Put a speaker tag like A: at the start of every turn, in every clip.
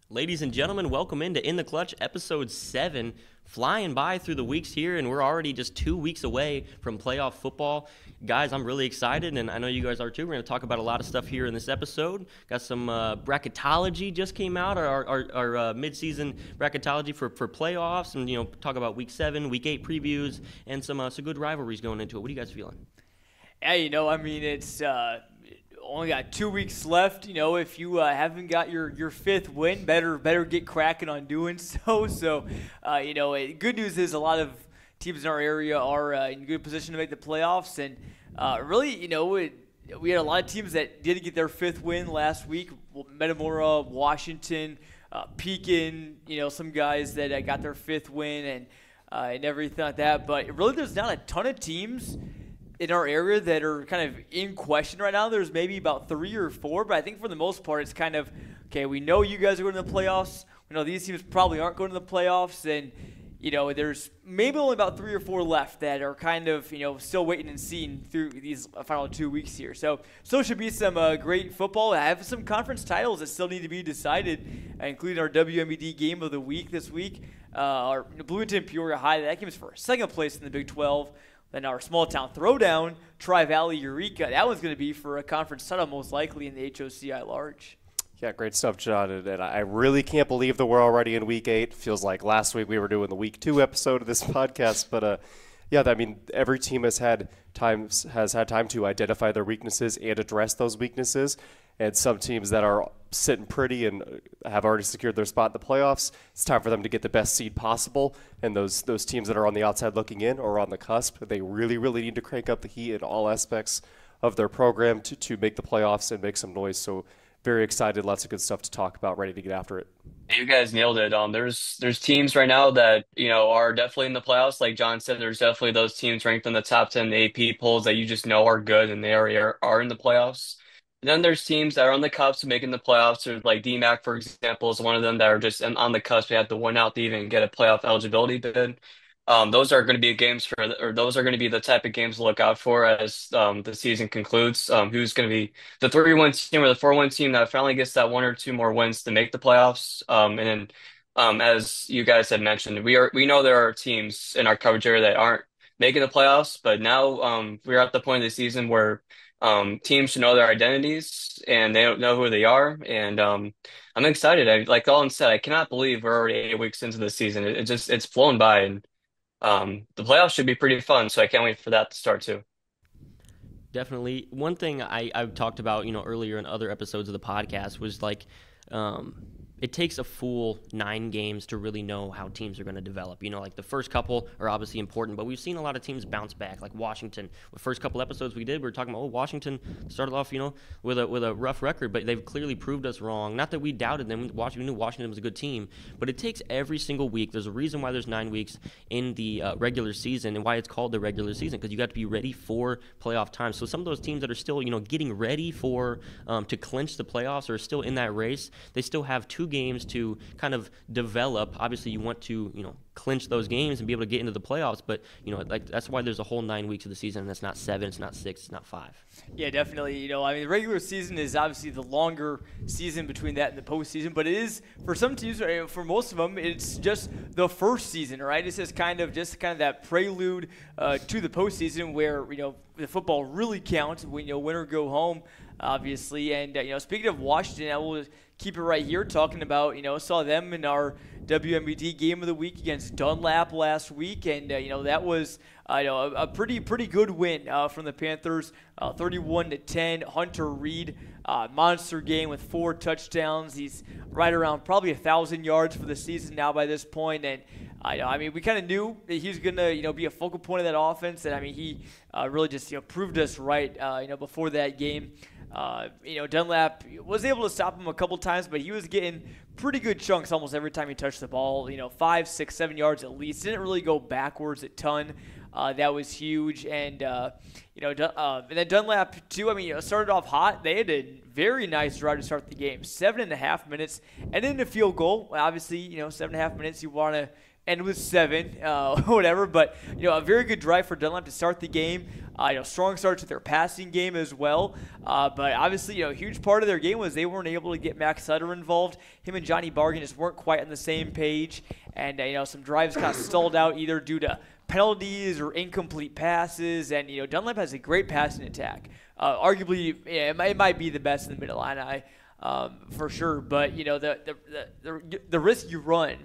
A: Ladies and gentlemen, welcome into In the Clutch, episode 7. Flying by through the weeks here, and we're already just 2 weeks away from playoff football. Guys, I'm really excited, and I know you guys are too. We're going to talk about a lot of stuff here in this episode. Got some bracketology just came out, our mid-season bracketology for playoffs, and talk about Week 7, Week 8 previews, and some good rivalries going into it. What are you guys feeling?
B: Yeah, it's only got 2 weeks left. If you haven't got your fifth win, better get cracking on doing so. So, good news is a lot of teams in our area are in good position to make the playoffs, and we had a lot of teams that did get their fifth win last week. Metamora, Washington, Pekin, some guys that got their fifth win and everything like that. But really, there's not a ton of teams in our area that are kind of in question right now. There's maybe about 3 or 4, but I think for the most part, it's kind of, okay, we know you guys are going to the playoffs. We know these teams probably aren't going to the playoffs, and, there's maybe only about 3 or 4 left that are kind of, still waiting and seeing through these final 2 weeks here. So should be some great football. I have some conference titles that still need to be decided, including our WMBD game of the week this week. Our Bloomington Peoria High, that game is for second place in the Big 12. Then our small town throwdown, Tri-Valley Eureka, that one's going to be for a conference title most likely in the HOCI large.
C: Yeah, great stuff, John. And I really can't believe that we're already in Week 8. Feels like last week we were doing the Week 2 episode of this podcast. But, every team has had time to identify their weaknesses and address those weaknesses. And some teams that are sitting pretty and have already secured their spot in the playoffs, it's time for them to get the best seed possible. And those teams that are on the outside looking in or on the cusp, they really, really need to crank up the heat in all aspects of their program to make the playoffs and make some noise. So very excited, lots of good stuff to talk about, ready to get after it.
D: You guys nailed it. There's teams right now that are definitely in the playoffs. Like John said, there's definitely those teams ranked in the top 10 AP polls that you just know are good and they are in the playoffs. And then there's teams that are on the cusp of making the playoffs. There's like DMAC, for example, is one of them that are just on the cusp. They have to win out to even get a playoff eligibility bid. Those are going to be those are going to be the type of games to look out for as the season concludes. Who's going to be the 3-1 team or the 4-1 team that finally gets that 1 or 2 more wins to make the playoffs? And then, as you guys had mentioned, we know there are teams in our coverage area that aren't making the playoffs, but now we're at the point of the season where teams should know their identities and they don't know who they are. And I'm excited. Like Dalton said, I cannot believe we're already 8 weeks into the season. It's flown by, and the playoffs should be pretty fun, so I can't wait for that to start too.
A: Definitely. One thing I've talked about, earlier in other episodes of the podcast was it takes a full 9 games to really know how teams are going to develop. Like the first couple are obviously important, but we've seen a lot of teams bounce back. Like Washington, the first couple episodes we were talking about, Washington started off, with a rough record, but they've clearly proved us wrong. Not that we doubted them. We knew Washington was a good team, but it takes every single week. There's a reason why there's 9 weeks in the regular season and why it's called the regular season, because you got to be ready for playoff time. So some of those teams that are still, getting ready for to clinch the playoffs or are still in that race, they still have 2 games to kind of develop. Obviously, you want to, clinch those games and be able to get into the playoffs, but, that's why there's a whole 9 weeks of the season, and it's not 7, it's not 6, it's not 5.
B: Yeah, definitely. The regular season is obviously the longer season between that and the postseason, but it is, for some teams, for most of them, it's just the first season, right? It's just kind of that prelude to the postseason where, the football really counts when, win or go home, obviously. And, speaking of Washington, I will keep it right here talking about, saw them in our WMBD game of the week against Dunlap last week, and that was a pretty good win from the Panthers, 31-10. Hunter Reed, monster game with 4 touchdowns. He's right around probably 1,000 yards for the season now by this point, and we kind of knew that he was gonna be a focal point of that offense, and he really just proved us right before that game. Dunlap was able to stop him a couple times, but he was getting pretty good chunks almost every time he touched the ball, 5, 6, 7 yards at least. Didn't really go backwards a ton. That was huge. And, and then Dunlap, too, started off hot. They had a very nice drive to start the game. 7.5 minutes and then a field goal. Obviously, 7.5 minutes, you want to ended with 7, whatever. But, a very good drive for Dunlap to start the game. Strong start to their passing game as well. But obviously, a huge part of their game was they weren't able to get Max Sutter involved. Him and Johnny Bargan just weren't quite on the same page. And, some drives kind of stalled out either due to penalties or incomplete passes. And, Dunlap has a great passing attack. Arguably, it might be the best in the Mid-Illini for sure. But, the risk you run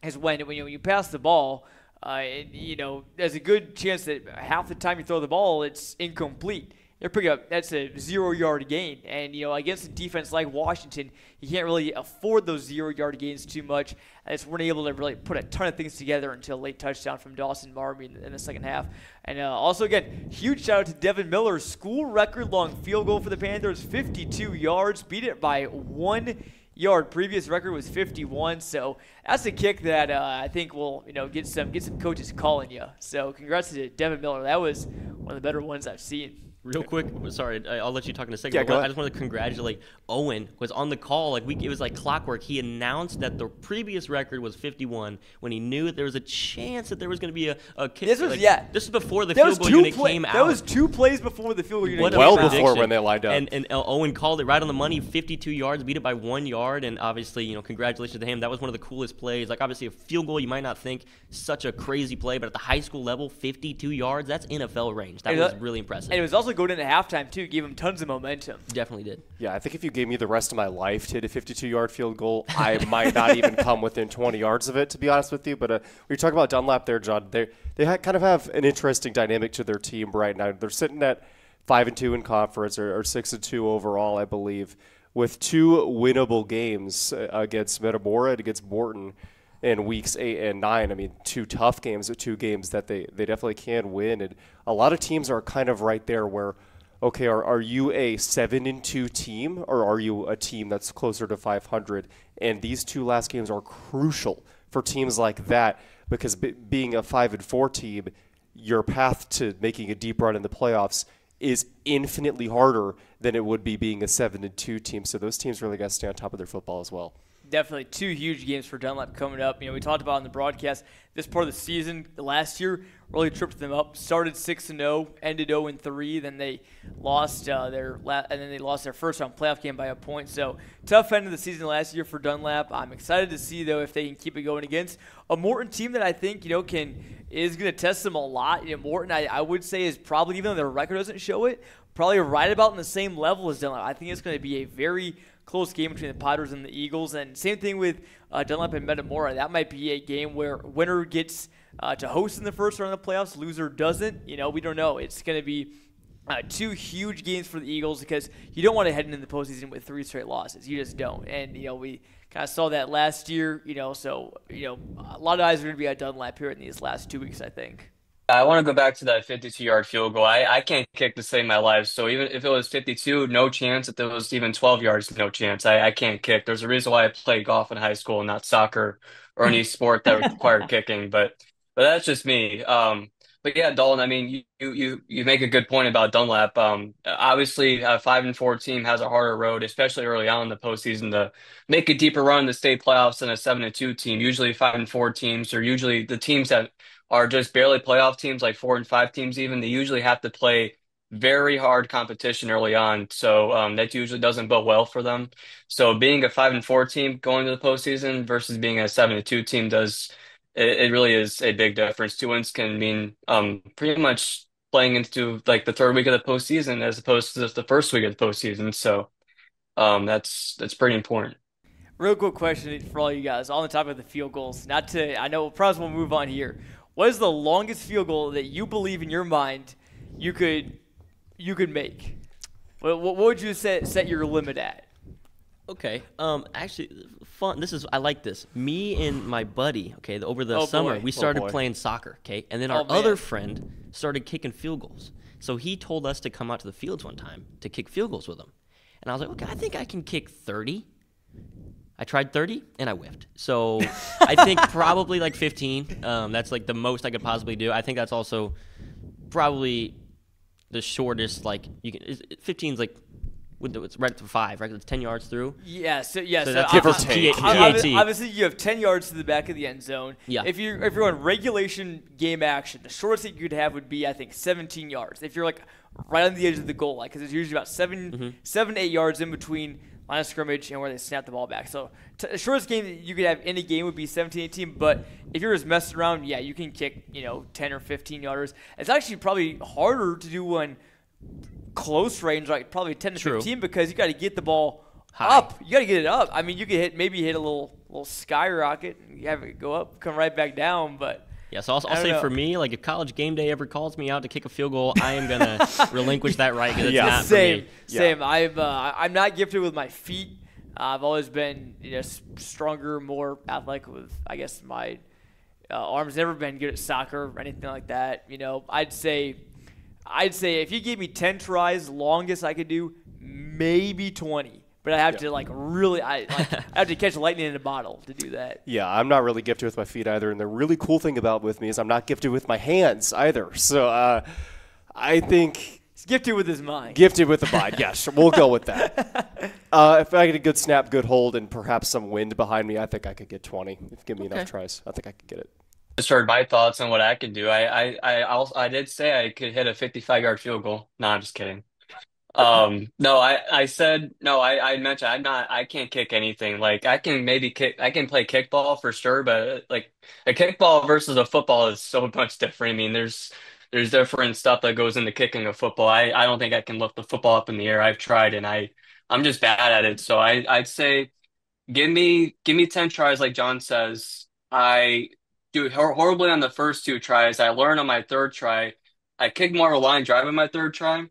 B: is when you pass the ball, there's a good chance that half the time you throw the ball, it's incomplete. That's a 0-yard gain. And, against a defense like Washington, you can't really afford those 0-yard gains too much. And just weren't able to really put a ton of things together until a late touchdown from Dawson Marby in the second half. And also, again, huge shout out to Devin Miller. School record long field goal for the Panthers, 52 yards. Beat it by 1 yard. Previous record was 51. So that's a kick that I think will get some coaches calling you. So congrats to Devin Miller. That was one of the better ones I've seen.
A: Real quick, sorry, I'll let you talk in a second.
C: Yeah, go
A: I
C: ahead.
A: just want to congratulate Owen. Was on the call it was like clockwork. He announced that the previous record was 51 when he knew that there was a chance that there was going to be a kick.
B: This was
A: This is before the field goal unit came out.
B: That was 2 plays before the field goal unit
A: What a
B: came
C: Well
B: out.
C: before when they lined up.
A: And Owen called it right on the money, 52 yards, beat it by 1 yard, and obviously, congratulations to him. That was one of the coolest plays. Like, obviously, a field goal, you might not think such a crazy play, but at the high school level, 52 yards, that's NFL range. That was really impressive.
B: And it was also going into halftime, too. Gave him tons of momentum.
A: Definitely did.
C: Yeah, I think if you gave me the rest of my life to hit a 52-yard field goal, I might not even come within 20 yards of it, to be honest with you. But when you talk about Dunlap there, John, they kind of have an interesting dynamic to their team right now. They're sitting at 5-2 in conference or 6-2 overall, I believe, with 2 winnable games against Metamora and against Morton in weeks 8 and 9. I mean, 2 tough games, 2 games that they definitely can win. And a lot of teams are kind of right there where, okay, are you a 7-2 team or are you a team that's closer to 500? And these 2 last games are crucial for teams like that because being a 5-4 team, your path to making a deep run in the playoffs is infinitely harder than it would be being a 7-2 team. So those teams really got to stay on top of their football as well.
B: Definitely 2 huge games for Dunlap coming up. We talked about in the broadcast this part of the season last year really tripped them up. Started 6-0, ended 0-3. Then they lost their first round playoff game by a point. So tough end of the season last year for Dunlap. I'm excited to see though if they can keep it going against a Morton team that I think is going to test them a lot. Morton I would say is probably, even though their record doesn't show it, probably right about in the same level as Dunlap. I think it's going to be a very close game between the Potters and the Eagles. And same thing with Dunlap and Metamora. That might be a game where winner gets to host in the first round of the playoffs, loser doesn't. We don't know. It's going to be 2 huge games for the Eagles because you don't want to head into the postseason with 3 straight losses. You just don't. And, we kind of saw that last year, so, a lot of eyes are going to be at Dunlap here in these last 2 weeks, I think.
D: I want to go back to that 52-yard field goal. I can't kick to save my life. So even if it was 52, no chance. If it was even 12 yards, no chance. I can't kick. There's a reason why I played golf in high school and not soccer or any sport that required kicking. But that's just me. But yeah, Dalton, I mean, you make a good point about Dunlap. Obviously, a 5-4 team has a harder road, especially early on in the postseason, to make a deeper run in the state playoffs than a 7-2 team. Usually 5-4 teams are usually the teams that are just barely playoff teams, like 4 and 5 teams even. They usually have to play very hard competition early on. So that usually doesn't bode well for them. So being a 5-4 team going to the postseason versus being a 7-2 team it really is a big difference. 2 wins can mean pretty much playing into like the 3rd week of the postseason as opposed to just the 1st week of the postseason. So that's pretty important.
B: Real quick question for all you guys on the topic of the field goals. I know probably we'll move on here. What is the longest field goal that you believe in your mind you could make? What would you set your limit at?
A: Okay. Actually, fun. I like this. Me and my buddy. Okay. Over the summer, we started playing soccer. Okay, and then our other friend started kicking field goals. So he told us to come out to the fields one time to kick field goals with him, and I was like, okay, I think I can kick 30. I tried 30 and I whiffed. So I think probably like 15. That's like the most I could possibly do. I think that's also probably the shortest. Like 15 is like It's right to 5, right? It's 10 yards through.
B: Yes. So
A: that's
C: give or take.
B: Obviously, you have 10 yards to the back of the end zone.
A: Yeah.
B: If you're on regulation game action, the shortest that you could have would be, I think, 17 yards. If you're like right on the edge of the goal line, because it's usually about 7 to 8 yards in between line of scrimmage and where they snap the ball back. So the shortest game that you could have in a game would be 17, 18. But if you're just messing around, yeah, you can kick 10 or 15 yarders. It's actually probably harder to do one close range, like probably 10 to 15, because you got to get the ball up. You got to get it up. I mean, you could hit a little skyrocket and have it go up, come right back down, but.
A: Yeah, so I'll say for me, like if College Game Day ever calls me out to kick a field goal, I am gonna relinquish that right because it's not for me.
B: Same. I'm not gifted with my feet. I've always been stronger, more athletic with, I guess, my arms. Never been good at soccer or anything like that. I'd say if you gave me 10 tries, longest I could do maybe 20. But I have to I have to catch lightning in a bottle to do that.
C: Yeah, I'm not really gifted with my feet either. And the really cool thing with me is I'm not gifted with my hands either. So I think
B: he's gifted with his mind.
C: Gifted with the mind. Yeah, sure, we'll go with that. If I get a good snap, good hold, and perhaps some wind behind me, I think I could get 20. If give me enough tries, I think I could get it.
D: Just heard my thoughts on what I could do. I did say I could hit a 55-yard field goal. No, I'm just kidding. No, I said no. I mentioned I can't kick anything. Like I can play kickball for sure, but like a kickball versus a football is so much different. I mean, there's different stuff that goes into kicking a football. I don't think I can lift the football up in the air. I've tried and I'm just bad at it. So I'd say give me 10 tries, like John says. I do horribly on the first 2 tries. I learn on my 3rd try. I kick more of a line drive on my 3rd try.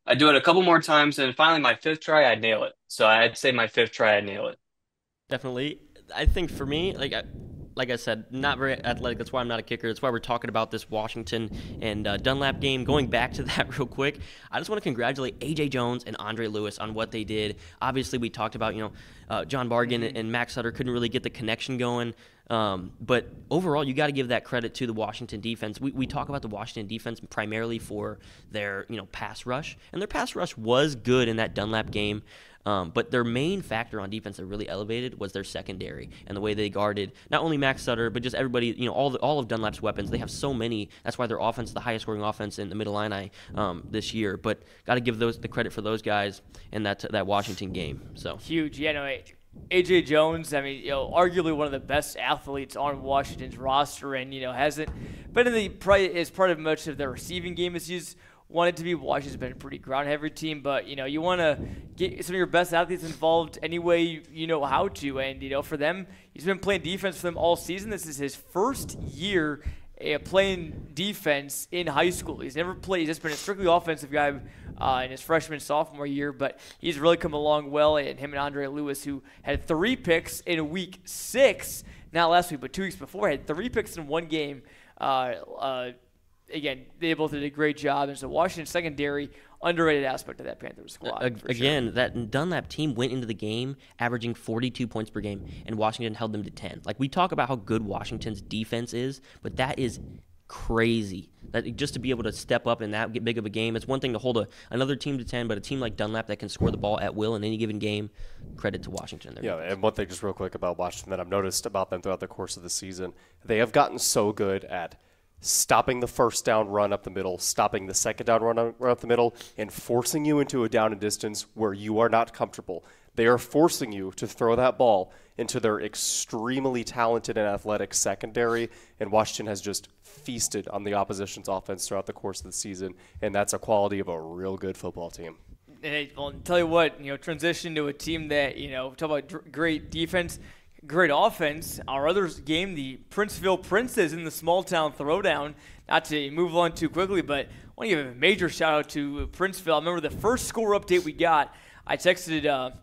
D: I do it a couple more times, and finally my 5th try, I nail it. So I'd say my 5th try, I nail it.
A: Definitely. I think for me, like I said, not very athletic. That's why I'm not a kicker. That's why we're talking about this Washington and Dunlap game. Going back to that real quick, I just want to congratulate A.J. Jones and Andre Lewis on what they did. Obviously, we talked about, John Bargan and Max Sutter couldn't really get the connection going. But overall, you got to give that credit to the Washington defense. We talk about the Washington defense primarily for their pass rush, and their pass rush was good in that Dunlap game. But their main factor on defense that really elevated was their secondary and the way they guarded not only Max Sutter but just everybody. All of Dunlap's weapons. They have so many. That's why their offense is the highest scoring offense in the Mid-Illini this year. But got to give the credit for those guys in that Washington game. So
B: huge. Yeah, no. A.J. Jones, I mean, arguably one of the best athletes on Washington's roster, and hasn't been as part of much of their receiving game as he's wanted to be. Washington's been a pretty ground-heavy team, but you want to get some of your best athletes involved any way you know how to, and for them, he's been playing defense for them all season. This is his first year playing defense in high school. He's never played. He's just been a strictly offensive guy in his freshman sophomore year, but he's really come along well. And him and Andre Lewis, who had 3 picks in week 6, not last week, but 2 weeks before, had 3 picks in one game. Again, they both did a great job. And so Washington's secondary, underrated aspect of that Panthers squad.
A: Again, that Dunlap team went into the game averaging 42 points per game, and Washington held them to 10. Like, we talk about how good Washington's defense is, but that is crazy. That just to be able to step up in that big of a game, it's one thing to hold another team to 10, but a team like Dunlap that can score the ball at will in any given game, credit to Washington.
C: Defense. And one thing just real quick about Washington that I've noticed about them throughout the course of the season, they have gotten so good at stopping the first down run up the middle, stopping the second down run up the middle, and forcing you into a down and distance where you are not comfortable. They are forcing you to throw that ball into their extremely talented and athletic secondary, and Washington has just feasted on the opposition's offense throughout the course of the season, and that's a quality of a real good football team.
B: And I'll tell you what, transition to a team that, talk about great defense, great offense. Our other game, the Princeville Princes in the small town throwdown. Not to move on too quickly, but I want to give a major shout out to Princeville. I remember the first score update we got. I texted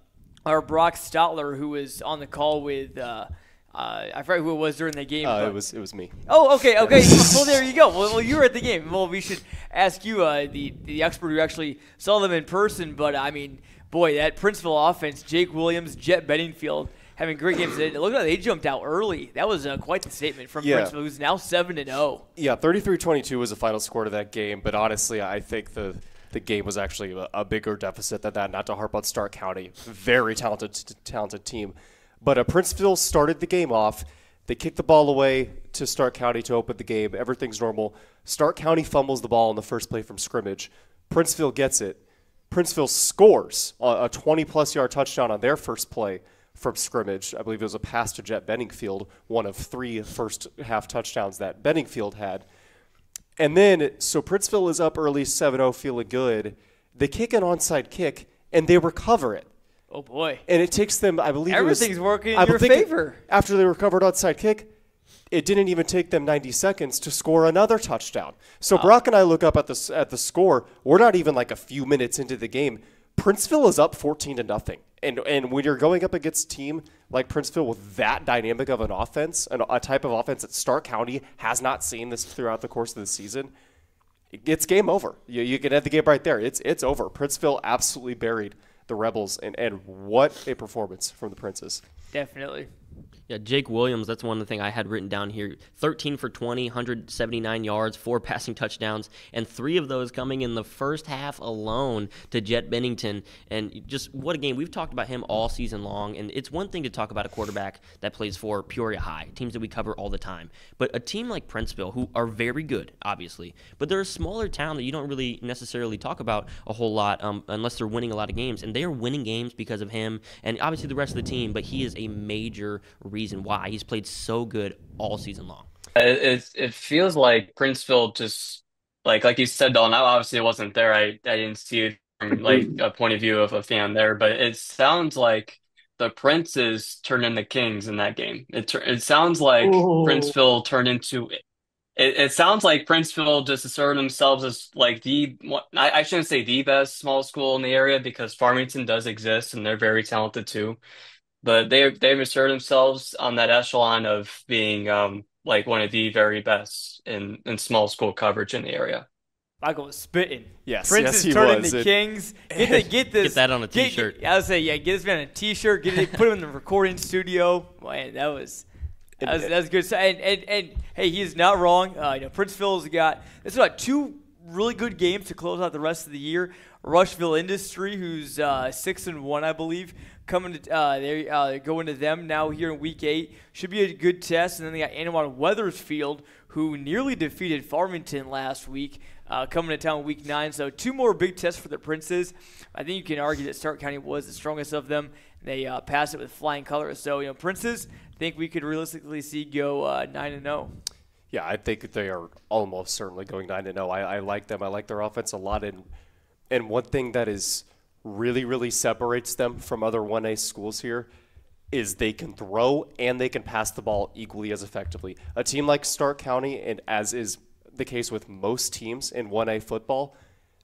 B: our Brock Stotler, who was on the call with I forgot who it was during the game.
C: It was me.
B: Oh, okay. Well, there you go. Well, you were at the game. Well, we should ask you, the expert who actually saw them in person. But I mean, boy, that Princeville offense, Jake Williams, Jet Bedingfield, having great games. It looked like they jumped out early. That was quite the statement from Princeville, who's now 7-0.
C: Yeah, 33-22 was the final score to that game. But honestly, I think the the game was actually a bigger deficit than that. Not to harp on Stark County, very talented team, but Princeville started the game off. They kicked the ball away to Stark County to open the game. Everything's normal. Stark County fumbles the ball in the first play from scrimmage. Princeville gets it. Princeville scores a 20-plus yard touchdown on their first play from scrimmage. I believe it was a pass to Jet Benningfield, one of 3 first-half touchdowns that Benningfield had. And then, so Princeville is up early, 7-0, feeling good. They kick an onside kick, and they recover it.
B: Oh, boy.
C: And it takes them, I believe
B: everything's working in your favor.
C: After they recovered onside kick, it didn't even take them 90 seconds to score another touchdown. So Brock and I look up at the score. We're not even like a few minutes into the game. Princeville is up 14-0. And when you're going up against a team like Princeville with that dynamic of an offense, and a type of offense that Stark County has not seen this throughout the course of the season, it's game over. You can end the game right there. It's over. Princeville absolutely buried the Rebels, and what a performance from the Princes.
B: Definitely.
A: Yeah, Jake Williams, that's one of the things I had written down here. 13 for 20, 179 yards, 4 passing touchdowns, and 3 of those coming in the first half alone to Jet Bennington. And just what a game. We've talked about him all season long, and it's one thing to talk about a quarterback that plays for Peoria High, teams that we cover all the time. But a team like Princeville, who are very good, obviously, but they're a smaller town that you don't really necessarily talk about a whole lot unless they're winning a lot of games. And they are winning games because of him and obviously the rest of the team, but he is a major reason why he's played so good all season long.
D: It feels like Princeville just like you said, Dalton. I obviously wasn't there. I didn't see it from like a point of view of a fan there, but it sounds like the Princes turned into Kings in that game. It sounds like Princeville turned into. It sounds like Princeville just asserted themselves as like I shouldn't say the best small school in the area because Farmington does exist and they're very talented too. But they've asserted themselves on that echelon of being like one of the very best in small school coverage in the area.
B: Michael was spitting.
C: Yes,
B: Prince's
C: he
B: turning
C: was.
B: the Kings. Get this.
A: Get that on a T-shirt.
B: I would say, yeah, get this man a T-shirt. Put him in the recording studio. Man, that's good. And hey, he is not wrong. Princeville's got this is about 2 really good games to close out the rest of the year. Rushville Industry, who's 6-1, I believe, coming to they're going to them now here in Week 8. Should be a good test. And then they got Anawan Wethersfield, who nearly defeated Farmington last week, coming to town Week 9. So 2 more big tests for the Princes. I think you can argue that Stark County was the strongest of them. They passed it with flying colors. So Princes, I think we could realistically see go 9-0.
C: Yeah, I think they are almost certainly going 9-0. I like them. I like their offense a lot. And one thing that is really, really separates them from other 1A schools here is they can throw and they can pass the ball equally as effectively. A team like Stark County, and as is the case with most teams in 1A football,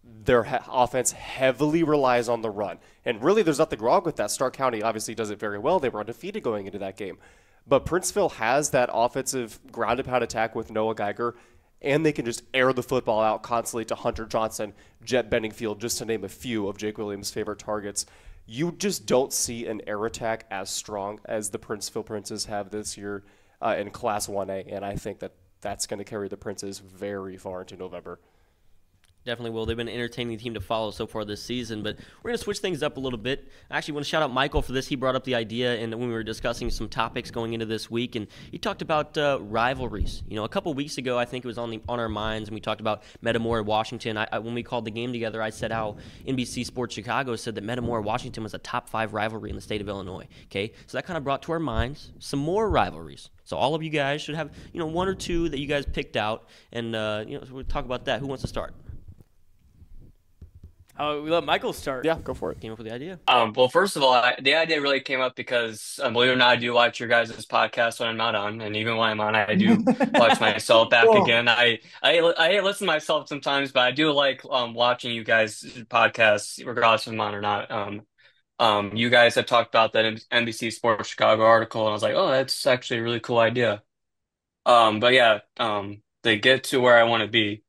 C: their offense heavily relies on the run. And really, there's nothing wrong with that. Stark County obviously does it very well. They were undefeated going into that game. But Princeville has that offensive ground and pound attack with Noah Geiger, and they can just air the football out constantly to Hunter Johnson, Jet Benningfield, just to name a few of Jake Williams' favorite targets. You just don't see an air attack as strong as the Princeville Princes have this year in Class 1A, and I think that's going to carry the Princes very far into November.
A: Definitely will. They've been an entertaining team to follow so far this season, but we're going to switch things up a little bit. I actually want to shout out Michael for this. He brought up the idea and when we were discussing some topics going into this week, and he talked about rivalries. A couple weeks ago, I think it was on our minds, and we talked about Metamora and Washington. When we called the game together, I said how NBC Sports Chicago said that Metamora Washington was a top 5 rivalry in the state of Illinois. Okay, so that kind of brought to our minds some more rivalries. So all of you guys should have 1 or 2 that you guys picked out, and so we'll talk about that. Who wants to start?
B: We let Michael start.
C: Yeah, go for it.
A: Came up with the idea.
D: Well, first of all, the idea really came up because, believe it or not, I do watch your guys' podcast when I'm not on, and even when I'm on, I do watch myself back again. I listen to myself sometimes, but I do like watching you guys' podcasts, regardless if I'm on or not. You guys have talked about that NBC Sports Chicago article, and I was like, oh, that's actually a really cool idea. But yeah, to get to where I want to be.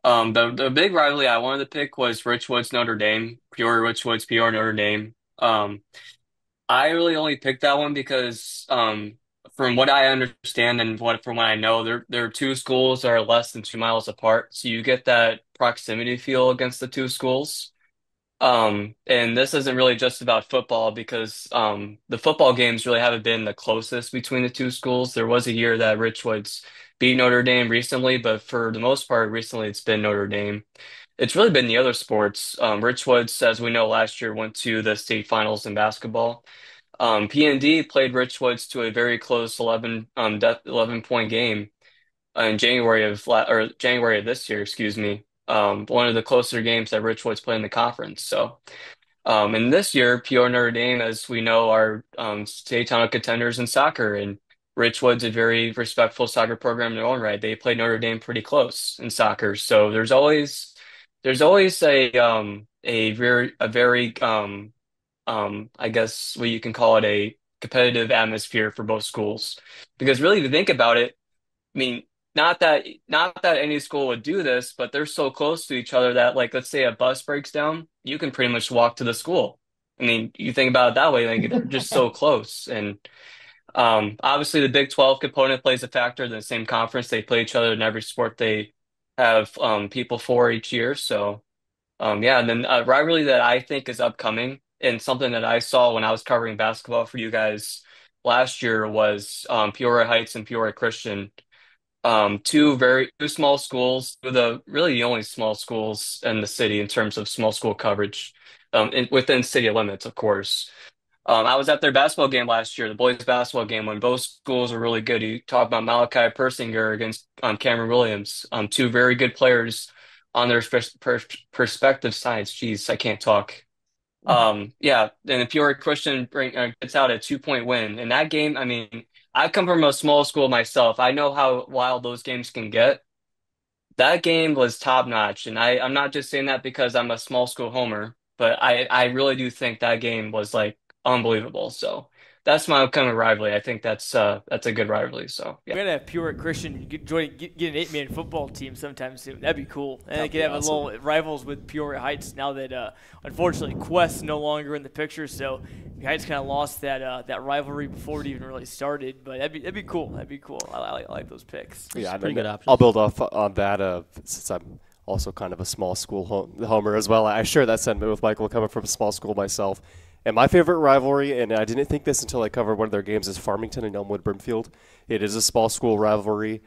D: The big rivalry I wanted to pick was Richwoods Notre Dame, Peoria Richwoods, Peoria Notre Dame. I really only picked that one because from what I understand and from what I know, there are two schools that are less than 2 miles apart, so you get that proximity feel against the two schools. And this isn't really just about football because the football games really haven't been the closest between the two schools. There was a year that Richwoods beat Notre Dame recently, but for the most part, recently it's been Notre Dame. It's really been the other sports. Richwoods, as we know, last year went to the state finals in basketball. PND played Richwoods to a very close 11 point game in January of this year, excuse me. One of the closer games that Richwoods played in the conference. So, and this year, PR Notre Dame, as we know, are state title contenders in soccer, and Richwood's a very respectful soccer program in their own right. They played Notre Dame pretty close in soccer, so there's always a very I guess what you can call it a competitive atmosphere for both schools. Because really, if you think about it, I mean, not that any school would do this, but they're so close to each other that, like, let's say a bus breaks down, you can pretty much walk to the school. I mean, you think about it that way, like they're just so close. And obviously, the Big 12 component plays a factor. In the same conference, they play each other in every sport they have people for each year. So. Yeah, and then a rivalry that I think is upcoming and something that I saw when I was covering basketball for you guys last year was Peoria Heights and Peoria Christian. Two small schools, really the only small schools in the city in terms of small school coverage, within city limits, of course. I was at their basketball game last year, the boys' basketball game, when both schools were really good. You talk about Malachi Persinger against Cameron Williams, two very good players on their perspective sides. Jeez, I can't talk. Yeah, and if you're a Christian, gets out a 2 point win. In that game, I mean, I come from a small school myself. I know how wild those games can get. That game was top notch, and I'm not just saying that because I'm a small school homer, but I really do think that game was like unbelievable. So that's my upcoming rivalry. I think that's a good rivalry. So
B: We're
D: yeah.
B: gonna have Pure Christian get an 8-man football team sometime soon. That'd be cool. And they
C: That'd
B: could
C: be
B: have
C: awesome.
B: a little rivals with Peoria Heights now that unfortunately Quest's no longer in the picture. So the Heights kind of lost that rivalry before it even really started. But that'd be cool. That'd be cool. I like those picks.
C: Yeah,
A: Pretty good option.
C: I'll build off on that since I'm also kind of a small school homer as well. I share that sentiment with Michael, coming from a small school myself. And my favorite rivalry, and I didn't think this until I covered one of their games, is Farmington and Elmwood Brimfield. It is a small school rivalry.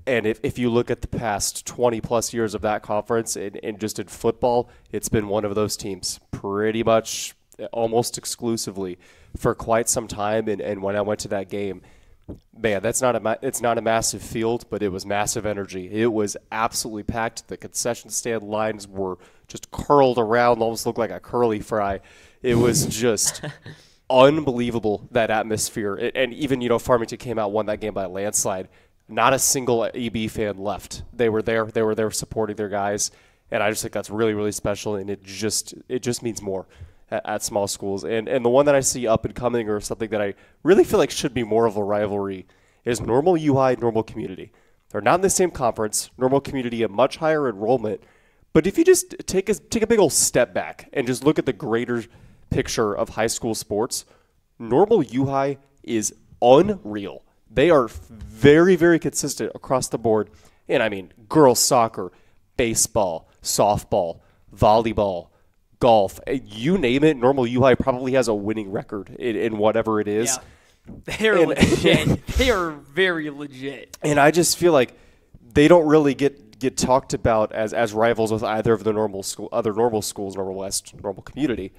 C: And if you look at the past 20-plus years of that conference and just in football, it's been one of those teams pretty much almost exclusively for quite some time. And when I went to that game, man, it's not a massive field, but it was massive energy. It was absolutely packed. The concession stand lines were just curled around, almost looked like a curly fry. It was just unbelievable, that atmosphere. And even, Farmington came out, won that game by a landslide. Not a single EB fan left. They were there. They were there supporting their guys. And I just think that's really, really special. And it just means more at small schools. And the one that I see up and coming, or something that I really feel like should be more of a rivalry, is Normal UI, Normal Community. They're not in the same conference. Normal Community, a much higher enrollment. But if you just take a big old step back and just look at the greater picture of high school sports, Normal UI is unreal. They are very, very consistent across the board. And I mean, girls soccer, baseball, softball, volleyball, golf, you name it, Normal UI probably has a winning record in whatever it is.
B: Yeah. They're legit. They are very legit.
C: And I just feel like they don't really get talked about as rivals with either of the other normal schools, Normal West, Normal Community.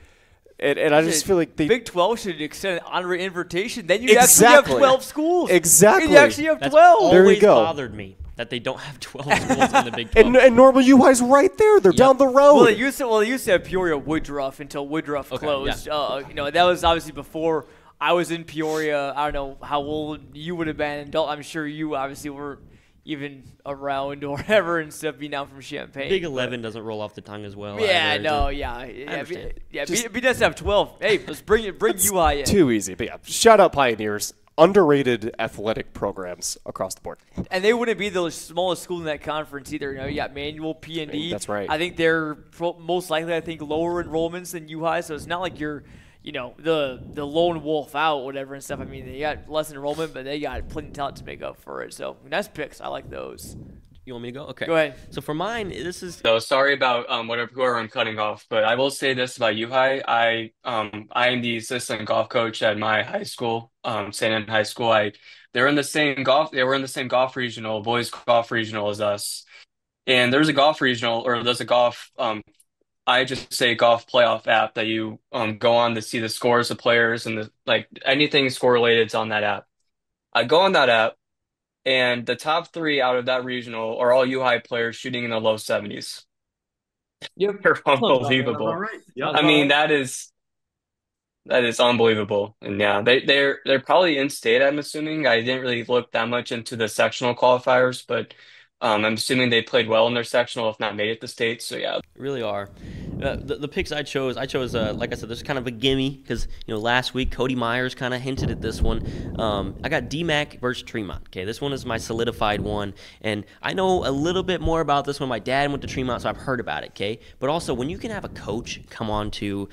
C: And I just feel like the
B: Big 12 should extend an honorary invitation. Then you
C: Exactly.
B: actually have 12 schools.
C: Exactly.
B: You actually have
A: That's
B: 12.
C: There you
A: always
C: go.
A: bothered me that they don't have 12 schools in the Big 12.
C: and Normal UI's right there. They're down the road.
B: Well, they used to have Peoria Woodruff until Woodruff closed.
A: yeah.
B: That was obviously before I was in Peoria. I don't know how old you would have been. I'm sure you obviously were even around or whatever and stuff, being down from Champaign.
A: Big 11 doesn't roll off the tongue as well.
B: Yeah,
A: either.
B: no, yeah.
A: understand.
B: Be nice to have 12. Hey, let's bring UI in.
C: Too easy. But yeah, shout out Pioneers. Underrated athletic programs across the board.
B: And they wouldn't be the smallest school in that conference either. You got Manual, P&D.
C: That's right.
B: I think they're most likely, lower enrollments than UI, so it's not like you're the lone wolf out, whatever and stuff. I mean, they got less enrollment, but they got plenty of talent to make up for it. So nice picks. I like those.
A: You want me to go? Okay.
B: Go ahead.
A: So for mine, this is
D: So sorry about whoever I'm cutting off, but I will say this about U-High. I am the assistant golf coach at my high school, St. Anne High School. They were in the same golf regional, boys golf regional as us. And there's a golf I just say golf playoff app that you go on to see the scores of players and anything score related on that app. I go on that app, and the top three out of that regional are all U-High players shooting in the low 70s.
E: Yep.
D: They're
E: Sounds about
D: unbelievable.
E: right. Yep.
D: I mean, that is unbelievable. And yeah, they're probably in state, I'm assuming. I didn't really look that much into the sectional qualifiers, but I'm assuming they played well in their sectional, if not made it to state. So yeah.
A: really are. The picks I chose, like I said, this is kind of a gimme because last week Cody Myers kind of hinted at this one. I got DMAC versus Tremont. Okay, this one is my solidified one, and I know a little bit more about this one. My dad went to Tremont, so I've heard about it. Okay, but also when you can have a coach come on to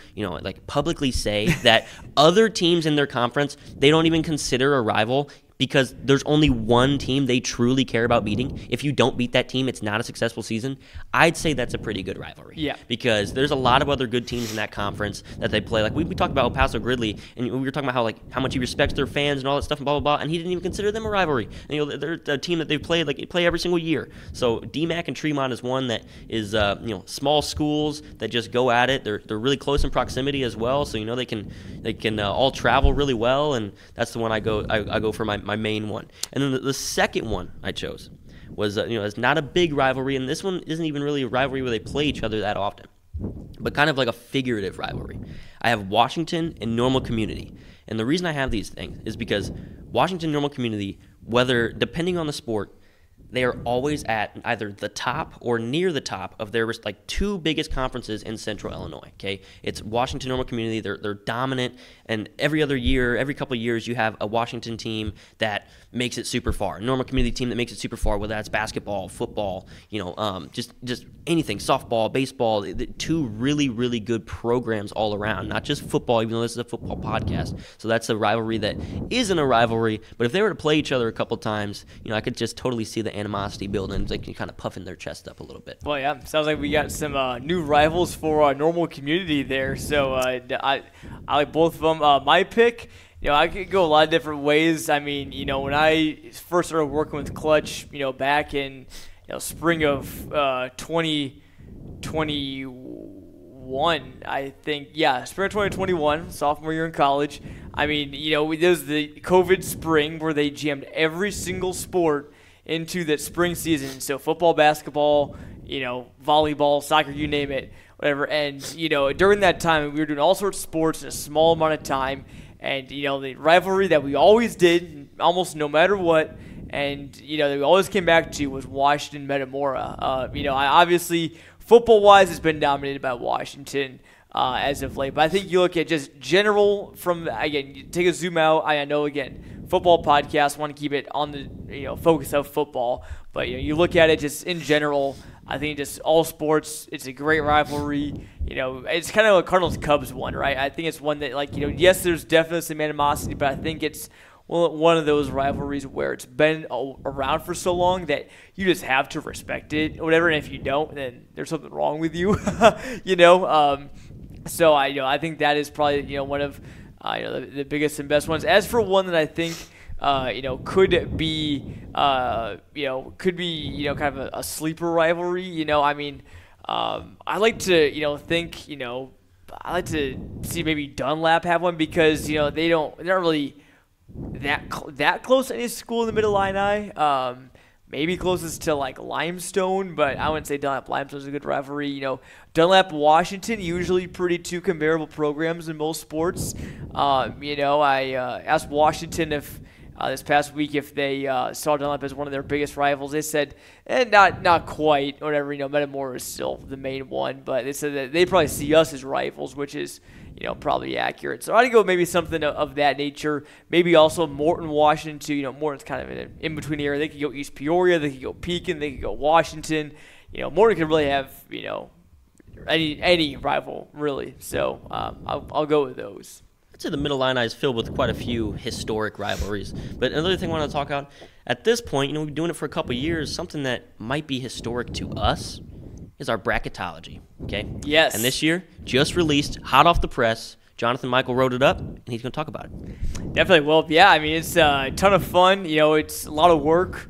A: publicly say that other teams in their conference they don't even consider a rival, because there's only one team they truly care about beating. If you don't beat that team, it's not a successful season. I'd say that's a pretty good rivalry.
B: Yeah.
A: Because there's a lot of other good teams in that conference that they play. Like we talked about El Paso Gridley, and we were talking about how much he respects their fans and all that stuff and blah, blah, blah, and he didn't even consider them a rivalry. And, they're a team that they play every single year. So DMAC and Tremont is one that is small schools that just go at it. They're really close in proximity as well, so they can all travel really well, and that's the one I go for my main one. And then the second one I chose was it's not a big rivalry, and this one isn't even really a rivalry where they play each other that often, but kind of like a figurative rivalry. I have Washington and Normal Community, and the reason I have these things is because Washington Normal Community, depending on the sport, they are always at either the top or near the top of their two biggest conferences in Central Illinois. Okay, it's Washington Normal Community. They're dominant, and every couple of years, you have a Washington team that makes it super far. A Normal Community team that makes it super far, whether that's basketball, football, just anything, softball, baseball. Two really, really good programs all around. Not just football, even though this is a football podcast. So that's a rivalry that isn't a rivalry. But if they were to play each other a couple times, I could just totally see the animosity building, like kind of puffing their chest up a little bit.
B: Well, yeah, sounds like we got some new rivals for our Normal Community there. So I like both of them. My pick, I could go a lot of different ways. I mean, when I first started working with Clutch, back in spring of 2021, I think. Yeah, spring of 2021, sophomore year in college. I mean, there was the COVID spring where they jammed every single sport into that spring season. So football, basketball, volleyball, soccer, you name it, whatever. And, during that time, we were doing all sorts of sports in a small amount of time. And, the rivalry that we always did, almost no matter what, and, that we always came back to was Washington Metamora. Obviously, football-wise, it's been dominated by Washington as of late. But I think you look at just general again, you take a zoom out. I know, again, football podcast, want to keep it on the focus of football. But, you look at it just in general, I think just all sports, it's a great rivalry. It's kind of a Cardinals-Cubs one, right? I think it's one that, yes, there's definitely some animosity, but I think it's one of those rivalries where it's been around for so long that you just have to respect it or whatever. And if you don't, then there's something wrong with you, So I think that is probably one of the biggest and best ones. As for one that I think could be kind of a sleeper rivalry. I like to think I like to see maybe Dunlap have one because they're not really that close to any school in the Mid-Illini. Maybe closest to Limestone, but I wouldn't say Dunlap Limestone is a good rivalry. Dunlap Washington, usually pretty two comparable programs in most sports. I asked Washington if this past week if they saw Dunlap as one of their biggest rivals. They said, not quite, or whatever. Metamora is still the main one, but they said that they probably see us as rivals, which is probably accurate. So I'd go maybe something of that nature. Maybe also Morton, Washington too. Morton's kind of in an in-between area. They could go East Peoria, they could go Pekin, they could go Washington. Morton could really have any rival really. So I'll go with those.
A: I'd say the Middle Illini is filled with quite a few historic rivalries. But another thing I want to talk about, at this point, we've been doing it for a couple of years, something that might be historic to us is our bracketology, okay?
B: Yes.
A: And this year, just released, hot off the press, Jonathan Michael wrote it up, and he's going to talk about it.
B: Definitely. Well, yeah, I mean, it's a ton of fun. It's a lot of work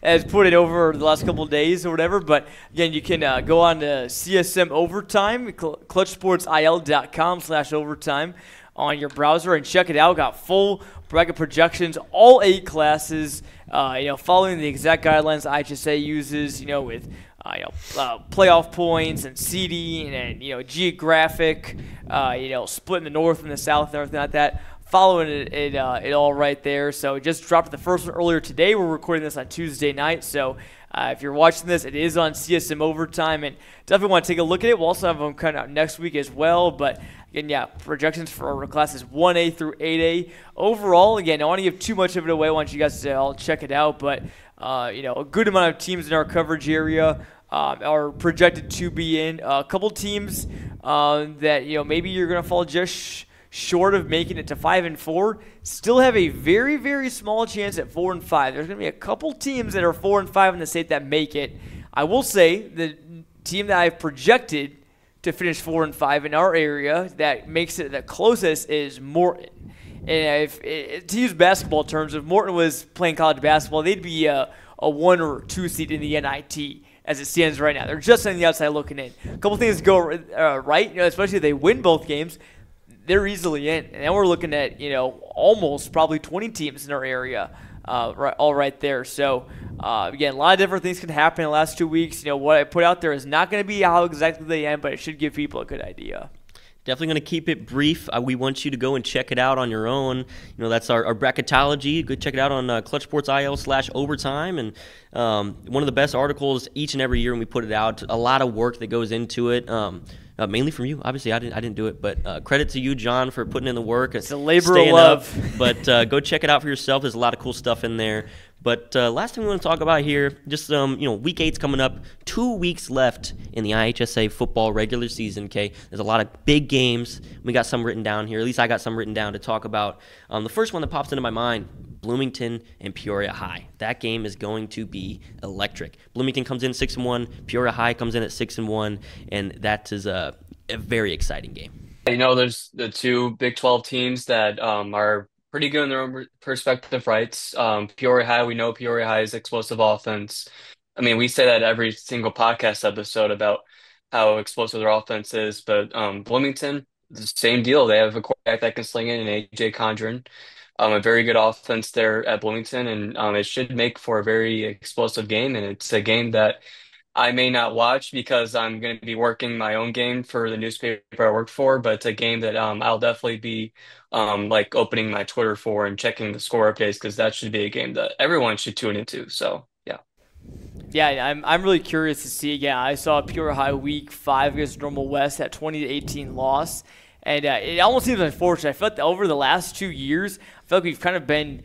B: as put it over the last couple of days or whatever. But, again, you can go on to CSM Overtime, clutchsportsil.com/overtime on your browser and check it out. Got full bracket projections, all 8 classes, following the exact guidelines IHSA uses, with playoff points and seeding and geographic, split in the north and the south and everything like that. Following it all right there. So it just dropped the first one earlier today. We're recording this on Tuesday night. So if you're watching this, it is on CSM Overtime, and definitely want to take a look at it. We'll also have them coming out next week as well. But again, yeah, projections for our classes 1A through 8A. Overall, again, I don't want to give too much of it away. I want you guys to all check it out. But a good amount of teams in our coverage area are projected to be in. A couple teams that maybe you're going to fall just short of making it to 5-4, still have a very, very small chance at 4-5. There's going to be a couple teams that are 4-5 in the state that make it. I will say the team that I've projected to finish 4-5 in our area that makes it the closest is Morton. And to use basketball terms, if Morton was playing college basketball, they'd be a 1 or 2 seed in the NIT as it stands right now. They're just on the outside looking in. A couple things go right, especially if they win both games. They're easily in. And then we're looking at, almost probably 20 teams in our area all right there. So, again, a lot of different things can happen in the last 2 weeks. What I put out there is not going to be how exactly they end, but it should give people a good idea.
A: Definitely going to keep it brief. We want you to go and check it out on your own. That's our bracketology. Go check it out on clutchsportsil.com/overtime. And one of the best articles each and every year when we put it out. A lot of work that goes into it. Mainly from you. Obviously, I didn't do it, but credit to you, John, for putting in the work.
B: It's a labor of love.
A: But go check it out for yourself. There's a lot of cool stuff in there. But last thing we want to talk about here, just Week 8's coming up. 2 weeks left in the IHSA football regular season. Okay, there's a lot of big games. We got some written down here. At least I got some written down to talk about. The first one that pops into my mind: Bloomington and Peoria High. That game is going to be electric. Bloomington comes in 6-1. Peoria High comes in at 6-1, and that is a very exciting game.
D: There's the two Big 12 teams that are pretty good in their own perspective rights. Peoria High, we know Peoria High's explosive offense. I mean, we say that every single podcast episode about how explosive their offense is, but Bloomington, the same deal. They have a quarterback that can sling it in AJ Condren. A very good offense there at Bloomington, and it should make for a very explosive game. And it's a game that I may not watch because I'm going to be working my own game for the newspaper I work for, but it's a game that I'll definitely be opening my Twitter for and checking the score updates, because that should be a game that everyone should tune into. So, yeah.
B: Yeah, I'm really curious to see. Again, I saw Peoria High Week 5 against Normal West, that 20-18 loss. And it almost seems unfortunate. I feel like over the last 2 years, I feel like we've kind of been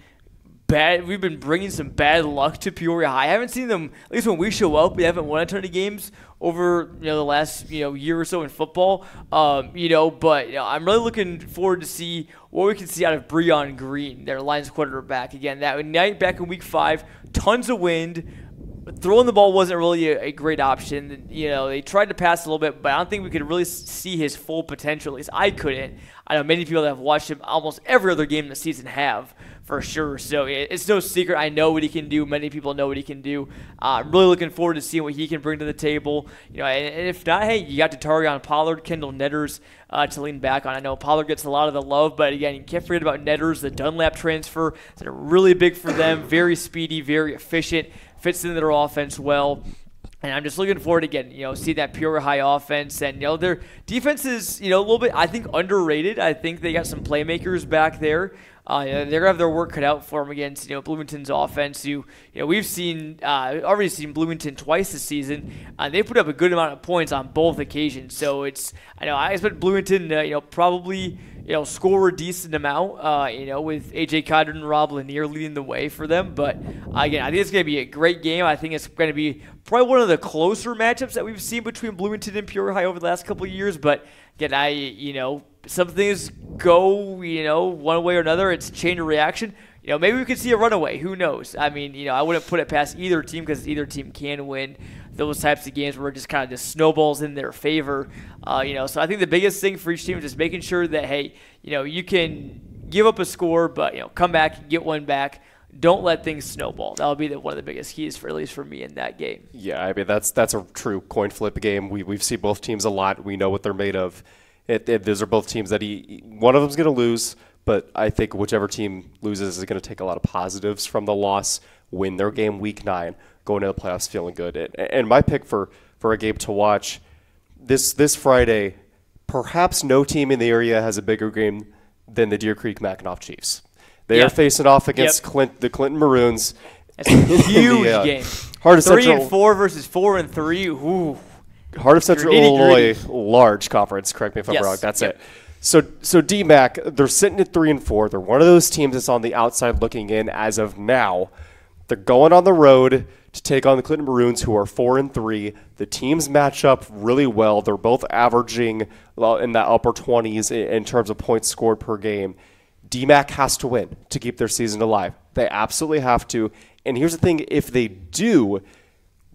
B: bad. We've been bringing some bad luck to Peoria High. I haven't seen them, at least when we show up, we haven't won a ton of games over the last year or so in football. But I'm really looking forward to see what we can see out of Breon Green, their Lions quarterback. Again, that night back in Week 5, tons of wind. Throwing the ball wasn't really a great option. They tried to pass a little bit, but I don't think we could really see his full potential. At least I couldn't. I know many people that have watched him almost every other game in the season have, for sure. So it's no secret. I know what he can do. Many people know what he can do. I'm really looking forward to seeing what he can bring to the table. And if not, hey, you got Tarion Pollard, Kendall Netters to lean back on. I know Pollard gets a lot of the love, but again, you can't forget about Netters, the Dunlap transfer. It's really big for them. Very speedy, very efficient. Fits into their offense well. And I'm just looking forward to again, see that Peoria High offense. And, their defense is, a little bit, I think, underrated. I think they got some playmakers back there. They're going to have their work cut out for them against, Bloomington's offense, who, we've seen, already seen Bloomington twice this season. They put up a good amount of points on both occasions. So I expect Bloomington to, probably, score a decent amount, with AJ Condren and Rob Lanier leading the way for them. But again, I think it's going to be a great game. I think it's going to be probably one of the closer matchups that we've seen between Bloomington and Peoria High over the last couple of years. But again, some things go, one way or another. It's a chain of reaction. Maybe we could see a runaway. Who knows? I mean, I wouldn't put it past either team because either team can win those types of games where it just kind of just snowballs in their favor. So I think the biggest thing for each team is just making sure that, hey, you can give up a score, but, come back and get one back. Don't let things snowball. That'll be one of the biggest keys, at least for me, in that game.
C: Yeah, I mean, that's a true coin flip game. We've seen both teams a lot. We know what they're made of. Those are both teams that one of them's going to lose, but I think whichever team loses is going to take a lot of positives from the loss, win their game week 9, go into the playoffs feeling good. And my pick for a game to watch this Friday, perhaps no team in the area has a bigger game than the Deer Creek Mackinac Chiefs. They are facing off against the Clinton Maroons.
B: That's a huge game.
C: Heart of
B: 3-4 versus 4-3. Ooh.
C: Heart of Central Illinois, large conference. Correct me if I'm wrong. That's it. So DMAC, they're sitting at 3-4. They're one of those teams that's on the outside looking in as of now. They're going on the road to take on the Clinton Maroons, who are 4-3. The teams match up really well. They're both averaging in the upper 20s in terms of points scored per game. DMAC has to win to keep their season alive. They absolutely have to. And here's the thing. If they do,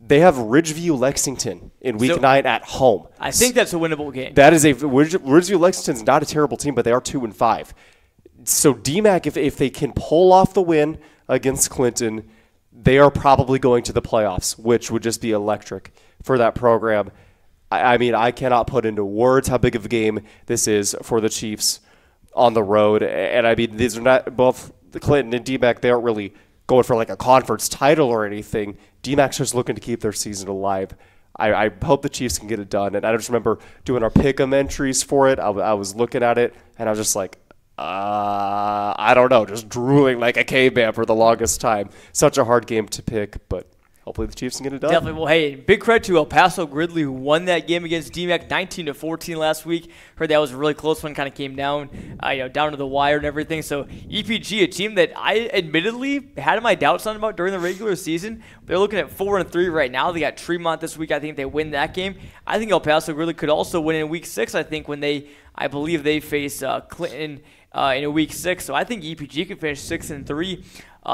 C: they have Ridgeview Lexington in week 9 at home.
B: I think that's a winnable game.
C: That is Ridgeview Lexington's not a terrible team, but they are 2-5. So DMAC, if they can pull off the win against Clinton, they are probably going to the playoffs, which would just be electric for that program. I mean, I cannot put into words how big of a game this is for the Chiefs on the road. And I mean, these are not both the Clinton and DMAC. They aren't really going for like a conference title or anything. DMAC's just looking to keep their season alive. I hope the Chiefs can get it done. And I just remember doing our pick'em entries for it. I was looking at it, and I was just like, I don't know, just drooling like a caveman for the longest time. Such a hard game to pick, but hopefully the Chiefs can get it done.
B: Definitely. Well, hey, big credit to El Paso Gridley, who won that game against DMAC 19-14 last week. Heard that was a really close one, kind of came down, down to the wire and everything. So EPG, a team that I admittedly had my doubts on about during the regular season. They're looking at 4-3 right now. They got Tremont this week. I think they win that game. I think El Paso Gridley could also win in week 6. I think I believe they face Clinton in a week 6. So I think EPG could finish 6-3.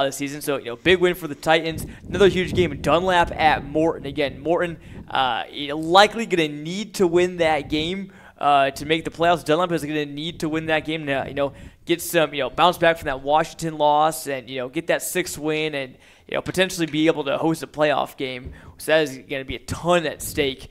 B: This season. So, big win for the Titans. Another huge game. Dunlap at Morton. Again, Morton likely going to need to win that game to make the playoffs. Dunlap is going to need to win that game to, get some, bounce back from that Washington loss and, get that 6th win and, potentially be able to host a playoff game. So that is going to be a ton at stake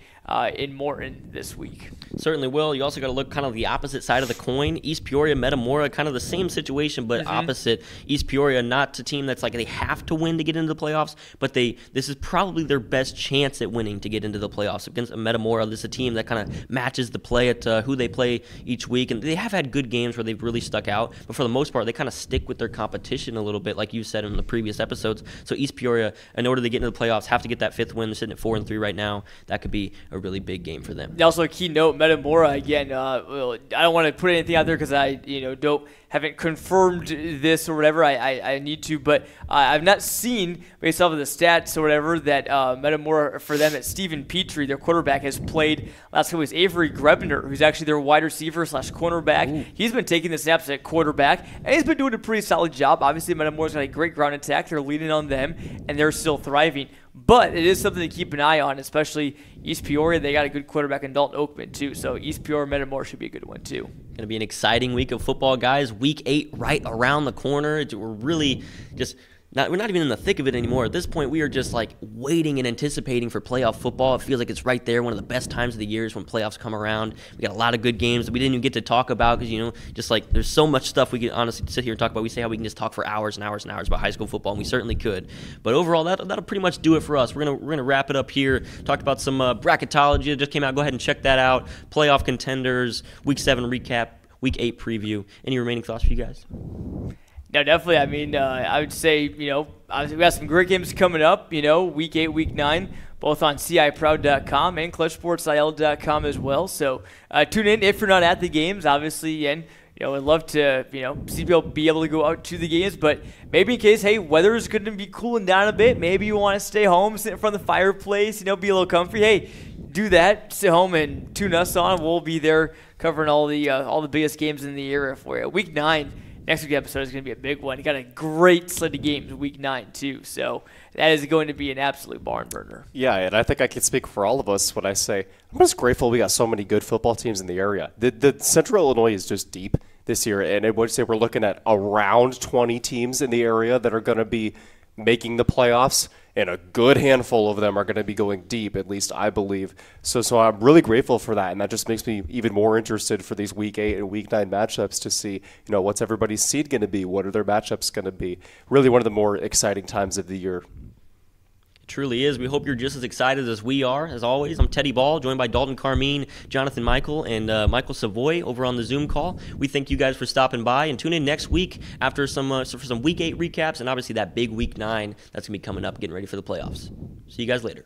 B: in Morton this week.
A: Certainly will. You also got to look kind of the opposite side of the coin. East Peoria, Metamora, kind of the same situation, but opposite. East Peoria, not a team that's like they have to win to get into the playoffs, but this is probably their best chance at winning to get into the playoffs. Against Metamora, this is a team that kind of matches the play at who they play each week, and they have had good games where they've really stuck out, but for the most part, they kind of stick with their competition a little bit, like you said in the previous episodes. So East Peoria, in order to get into the playoffs, have to get that 5th win. They're sitting at 4-3 right now. That could be a really big game for them.
B: Also, a key note, Metamora, again, I don't want to put anything out there because I haven't confirmed this or whatever. I need to, but I've not seen, based off of the stats or whatever, that Metamora, for them, that Stephen Petrie, their quarterback, has played last couple weeks. Avery Grebner, who's actually their wide receiver / cornerback. Ooh. He's been taking the snaps at quarterback, and he's been doing a pretty solid job. Obviously, Metamora's got a great ground attack. They're leaning on them, and they're still thriving. But it is something to keep an eye on, especially East Peoria. They got a good quarterback in Dalton Oakman, too. So East Peoria, Metamora should be a good one, too.
A: Going to be an exciting week of football, guys. Week 8 right around the corner. We're really just we're not even in the thick of it anymore. At this point, we are just like waiting and anticipating for playoff football. It feels like it's right there. One of the best times of the year is when playoffs come around. We got a lot of good games that we didn't even get to talk about because, just like there's so much stuff we could honestly sit here and talk about. We say how we can just talk for hours and hours and hours about high school football, and we certainly could. But overall, that'll pretty much do it for us. We're gonna wrap it up here. Talked about some bracketology that just came out. Go ahead and check that out. Playoff contenders, Week 7 recap, Week 8 preview. Any remaining thoughts for you guys?
B: No, definitely. I mean, I would say, obviously we got some great games coming up, Week 8, Week 9, both on ciproud.com and clutchsportsil.com as well. So tune in if you're not at the games, obviously, and, I'd love to, see people be able to go out to the games, but maybe in case, hey, weather is going to be cooling down a bit. Maybe you want to stay home, sit in front of the fireplace, be a little comfy. Hey, do that. Sit home and tune us on. We'll be there covering all the biggest games in the era for you. Week 9, next week's episode is going to be a big one. You got a great slate of games Week 9 too, so that is going to be an absolute barn burner.
C: Yeah, and I think I can speak for all of us when I say I'm just grateful we got so many good football teams in the area. The Central Illinois is just deep this year, and I would say we're looking at around 20 teams in the area that are going to be making the playoffs, and a good handful of them are going to be going deep, at least I believe. So I'm really grateful for that, and that just makes me even more interested for these Week 8 and Week 9 matchups to see, what's everybody's seed going to be? What are their matchups going to be? Really one of the more exciting times of the year.
A: It truly is. We hope you're just as excited as we are. As always, I'm Teddy Ball, joined by Dalton Carmien, Jonathan Michael, and Michael Savoie over on the Zoom call. We thank you guys for stopping by, and tune in next week after for some Week 8 recaps, and obviously that big Week 9 that's going to be coming up, getting ready for the playoffs. See you guys later.